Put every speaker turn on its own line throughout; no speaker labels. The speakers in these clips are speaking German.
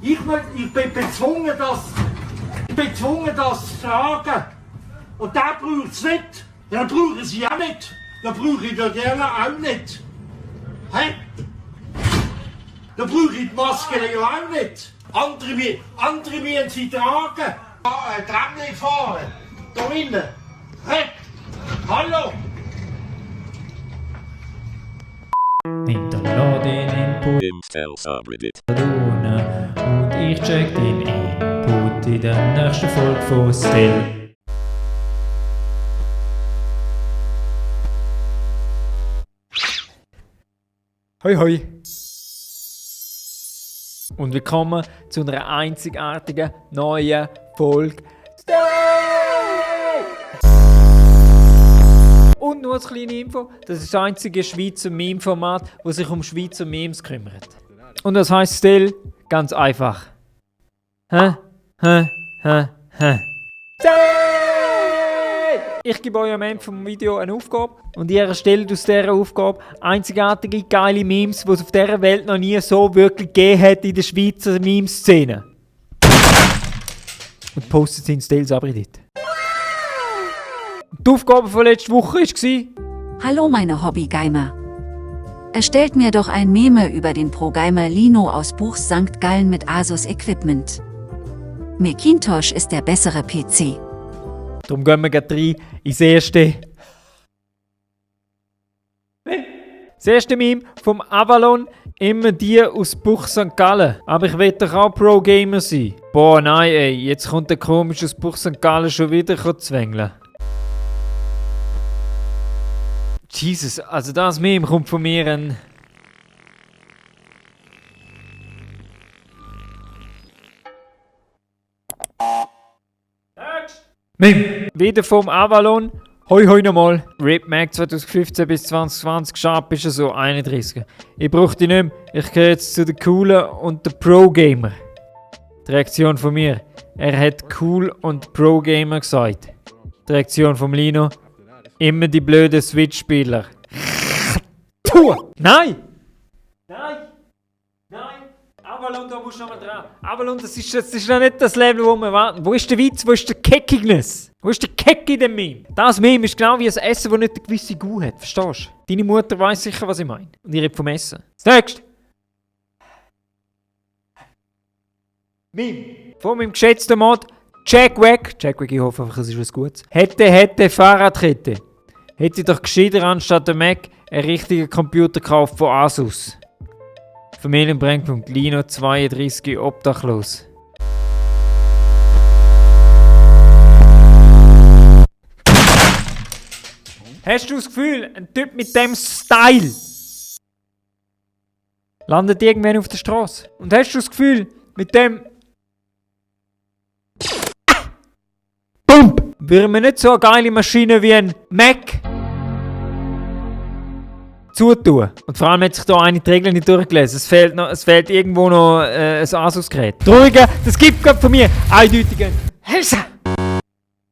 Ich bin bezwungen, das zu tragen. Und der braucht es nicht. Den brauchen sie auch nicht. Den brauche ich ja gerne auch nicht. Hä? Da brauche ich die Maske ja auch nicht. Andere müssen sie tragen. Tram fahren. Da innen. Hä? Hallo?
Hinterlade den Input
Intel Subreddit.
und ich check den Input in der nächsten Folge von Still. Hoi hoi! Und willkommen zu einer einzigartigen neuen Folge Still! Und nur als kleine Info, das ist das einzige Schweizer Meme-Format, das sich um Schweizer Memes kümmert. Und das heisst Still ganz einfach. Still! Ich gebe euch am Ende vom Video eine Aufgabe und ihr erstellt aus dieser Aufgabe einzigartige, geile Memes, die es auf dieser Welt noch nie so wirklich gegeben hat in der Schweizer Meme-Szene. Und postet sie in Still Subreddit. Die Aufgabe von letzter Woche war:
Hallo meine Hobbygeimer. Erstellt mir doch ein Meme über den Pro-Gamer Lino aus Buch St. Gallen mit Asus Equipment. Macintosh ist der bessere PC.
Darum gehen wir gleich rein ins erste. Das erste Meme vom Avalon, immer die aus Buch St. Gallen. Aber ich will doch auch Pro-Gamer sein. Boah, nein ey, jetzt kommt der komische aus Buch St. Gallen schon wieder zwängeln. Jesus, also das Meme kommt von mir ein... Meme! Wieder vom Avalon. Hoi hoi nochmal. Rip Mac 2015 bis 2020, Sharp ist er so 31. Ich brauche die nicht mehr. Ich gehe jetzt zu den Coolen und den Pro-Gamer. Die Reaktion von mir. Er hat Cool und Pro-Gamer gesagt. Die Reaktion vom Lino. Immer die blöden Switch-Spieler. Nein! Nein! Nein! Avalon, da musst du nochmal dran. Avalon, das ist noch nicht das Level, wo wir warten. Wo ist der Witz? Wo ist der Keckignis? Wo ist der Keck in dem Meme? Das Meme ist genau wie ein Essen, das nicht eine gewisse Gau hat. Verstehst du? Deine Mutter weiss sicher, was ich meine. Und ich rede vom Essen. Das nächste! Meme! Von meinem geschätzten Mod Jack Wack, ich hoffe einfach, es ist was Gutes. Hätte Fahrradkette. Hätte doch gescheiter anstatt der Mac einen richtigen Computer gekauft von Asus. Familienbrennpunkt Lino 32 obdachlos. Hast du das Gefühl, ein Typ mit dem Style landet irgendwann auf der Straße? Und hast du das Gefühl, mit dem Bump würden wir nicht so eine geile Maschine wie ein Mac zutun? Und vor allem hat sich da eine die Regeln nicht durchgelesen. Es fehlt irgendwo noch ein Asus-Gerät. Traurig, das gibt gerade von mir eindeutigen Hilfe.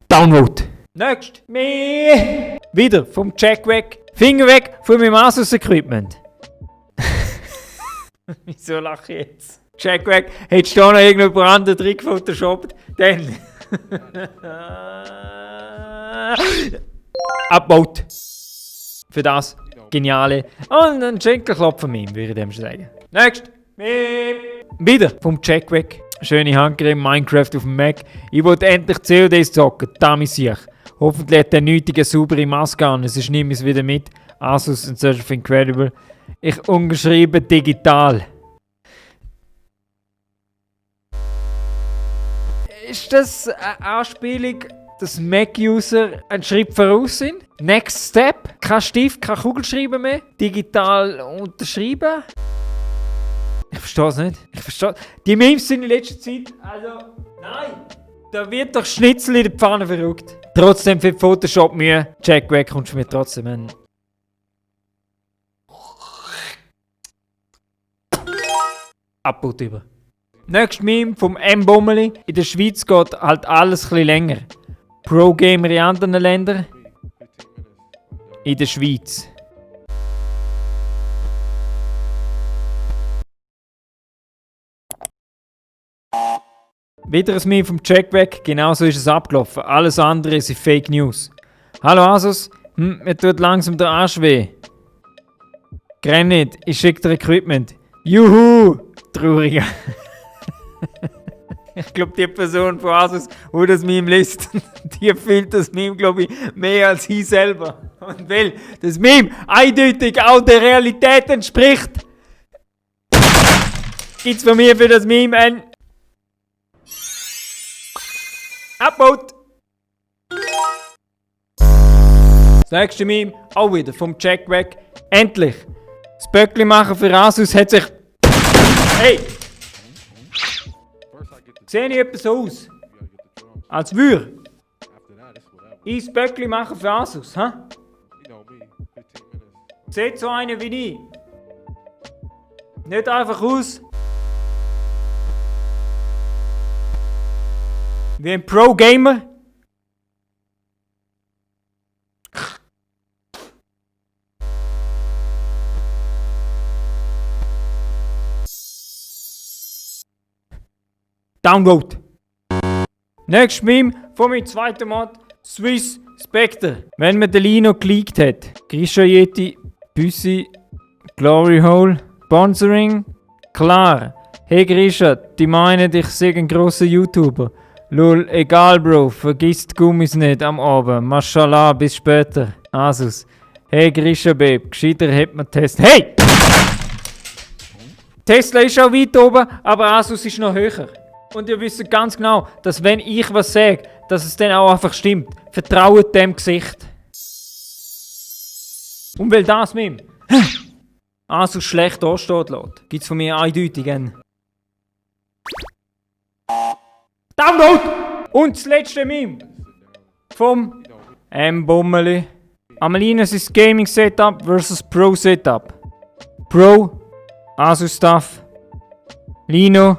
Download. Next. Wieder vom Jack weg. Finger weg von meinem Asus-Equipment. Wieso lache ich jetzt? Jack weg. Hättest du da noch irgendeinen anderen Trick photoshoppt? Dann. Abbaut. Für das geniale und ein Schenkelklopfer Meme, würde ich dem schon sagen. Next. Meme. Wieder vom Jack weg. Schöne Handcreme Minecraft auf dem Mac. Ich wollte endlich CODs zocken, damit sich. Hoffentlich hat der nötige saubere Maske an, sonst nehme ich es wieder mit. Asus in Search of Incredible. Ich ungeschrieben digital. Ist das eine Anspielung, dass Mac-User einen Schritt voraus sind? Next Step? Kein Stift, kein Kugelschreiber mehr? Digital unterschreiben? Ich verstehe es nicht. Die Memes sind in letzter Zeit, also, nein! Da wird doch Schnitzel in der Pfanne verrückt. Trotzdem für Photoshop Mühe. Jack weg kommst du mir trotzdem hin. Abbaut über. Nächstes Meme vom M. Bommeli. In der Schweiz geht halt alles etwas länger. Pro-Gamer in anderen Ländern. In der Schweiz. Wieder ein Meme vom Jack weg, genauso ist es abgelaufen. Alles andere sind Fake News. Hallo Asus, mir tut langsam der Arsch weh. Grenn nicht, ich schicke dir Equipment. Juhu! Trauriger. Ich glaube, die Person von Asus, die das Meme liest, die fühlt das Meme, glaube ich, mehr als ich selber. Und weil das Meme eindeutig auch der Realität entspricht, gibt es von mir für das Meme ein Upvote. Das nächste Meme, auch wieder vom Jack weg. Endlich! Das Böckli machen für Asus hat sich... Hey! Sehe ich etwas so aus? Als würde ich das Böckli machen für Asus, hä? Seht so einer wie ich. Nicht einfach aus wie ein Pro-Gamer. Downvote. Nächstes Meme von meinem zweiten Mod, Swiss Spectre. Wenn man den Lino geleakt hat. Grisha Yeti, Büssi, Glory Hole, Sponsoring, klar. Hey Grisha, die meinen, ich sei ein grosser YouTuber. Lol, egal Bro, vergiss die Gummis nicht am Abend. Mashallah, bis später. Asus. Hey Grisha Babe, gescheiter hätte man Tesla. Hey! Tesla ist auch weit oben, aber Asus ist noch höher. Und ihr wisst ganz genau, dass wenn ich was sage, dass es dann auch einfach stimmt. Vertraut dem Gesicht. Und weil das Meme Asus schlecht ansteht lässt, gibt es von mir eindeutig einen Download! Und das letzte Meme vom M-Bummeli. Amelinas ist Gaming Setup versus Pro Setup. Pro, Asus Stuff, Lino.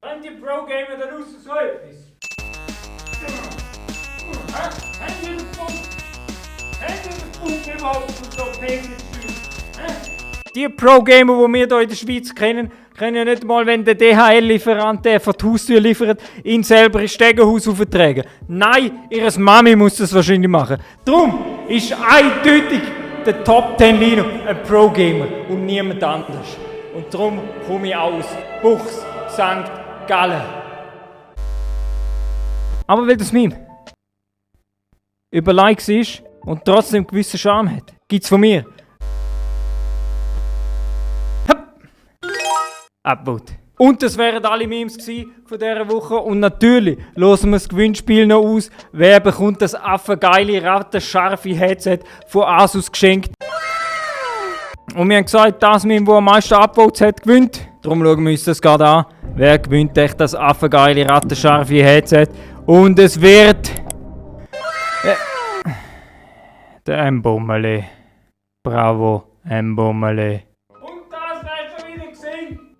Wenn die Pro-Gamer da raus so etwas? Haben die den Punkt überhaupt und so PC Die Pro-Gamer, die wir hier in der Schweiz kennen, können ja nicht mal, wenn der DHL-Lieferant, der vor die Haustür liefert, ihn selber ins Stegenhaus auftragen. Nein, ihre Mami muss das wahrscheinlich machen. Darum ist eindeutig der Top 10 Lino ein Pro-Gamer und niemand anders. Und darum komme ich aus Buchs, St. Gallen. Aber weil das Meme über Likes ist und trotzdem einen gewissen Charme hat, gibt es von mir Upvote. Und das wären alle Memes von dieser Woche. Und natürlich losen wir das Gewinnspiel noch aus. Wer bekommt das affengeile, rattenscharfe Headset von Asus geschenkt? Und wir haben gesagt, das Meme, das am meisten Upvotes hat, gewinnt. Darum schauen wir uns das gerade an. Wer gewinnt echt das affengeile, rattenscharfe Headset? Und es wird... der M-Bummeli. Bravo, M-Bummeli.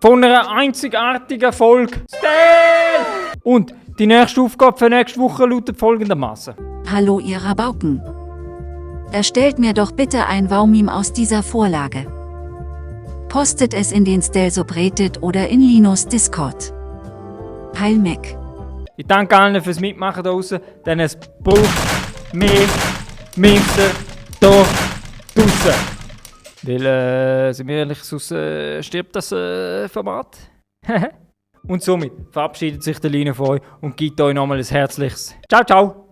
Von einer einzigartigen Folge. Stell! Und die nächste Aufgabe für nächste Woche lautet folgendermaßen.
Hallo ihr Rabauken. Erstellt mir doch bitte ein Wow-Meme aus dieser Vorlage. Postet es in den Stell Subreddit oder in Linos Discord. Heil Mac.
Ich danke allen fürs Mitmachen da draußen, denn es braucht mehr Memes da draußen. Weil, sind wir ehrlich, sonst stirbt das Format. Und somit verabschiedet sich der Lino von euch und gibt euch nochmal ein herzliches Ciao, ciao!